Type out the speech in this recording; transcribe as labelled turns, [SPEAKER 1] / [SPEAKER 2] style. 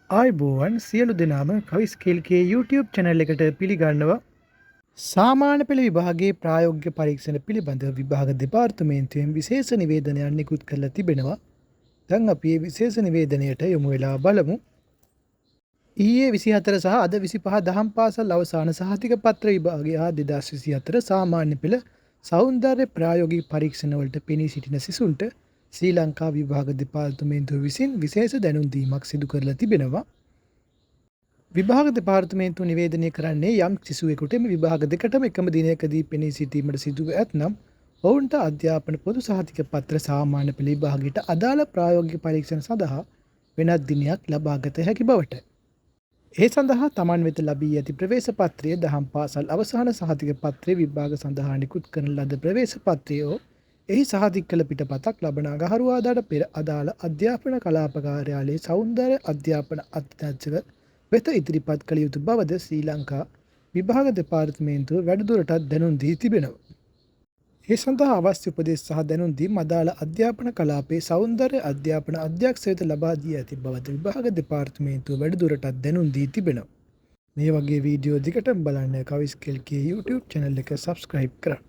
[SPEAKER 1] ආයිබෝවන් සියලු දෙනාම කවිස්කේල්ගේ YouTube channel එකට පිළිගන්නවා. සාමාන්‍ය පෙළ විභාගයේ ප්‍රායෝගික පරීක්ෂණ පිළිබඳව විභාග දෙපාර්තමේන්තුවෙන් විශේෂ නිවේදනයක් නිකුත් කරලා තිබෙනවා. දැන් අපි මේ විශේෂ නිවේදනයට යොමු වෙලා බලමු. ඊයේ 24 සහ අද 25 දහම් පාසල් අවසාන සහතික පත්‍ර විභාගය 2024 සාමාන්‍ය පෙළ සෞන්දර්ය ප්‍රායෝගික පරීක්ෂණ වලට පෙනී සිටින සිසුන්ට ශ්‍රී ලංකා විභාග දෙපාර්තමේන්තුව විසින් විශේෂ දැනුම් දීමක් සිදු කරලා තිබෙනවා. විභාග දෙපාර්තමේන්තුව නිවේදනය කරන්නේ යම් සිසුවෙකුට මේ විභාග දෙකටම එකම දිනයකදී පෙනී සිටීමට සිදුව ඇතනම් ඔවුන්ට අධ්‍යාපන පොදු සහතික පත්‍ර සාමාන්‍ය පෙළ විභාගයට අදාළ ප්‍රායෝගික පරීක්ෂණ සඳහා වෙනත් දිනයක් ලබාගත හැකි බවට. ඒ සඳහා තමන් වෙත ලබී ඇති ප්‍රවේශ පත්‍රය දහම් පාසල් අවසාන සහතික පත්‍රයේ විභාග සඳහා නිකුත් කරන ලද ප්‍රවේශ පත්‍රයෝ එහි සහතික කළ පිටපතක් ලබන අගහරුවාදාට පෙර අදාළ අධ්‍යාපන කලාප කාර්යාලයේ සෞන්දර්ය අධ්‍යාපන අධ්‍යක්ෂක වෙත ඉදිරිපත් කළ යුතු බවද ශ්‍රී ලංකා විභාග දෙපාර්තමේන්තුව වැඩිදුරටත් දැනුම් දී තිබෙනවා. ඒ සඳහා අවශ්‍ය උපදෙස් සහ දැනුම් දීම් අදාළ අධ්‍යාපන කලාපයේ සෞන්දර්ය අධ්‍යාපන අධ්‍යක්ෂක වෙත ලබා දී ඇති බවද විභාග දෙපාර්තමේන්තුව වැඩිදුරටත් දැනුම් දී තිබෙනවා. මේ වගේ වීඩියෝ දිගටම බලන්න කවිස්කේල්ගේ YouTube channel එක subscribe කරන්න.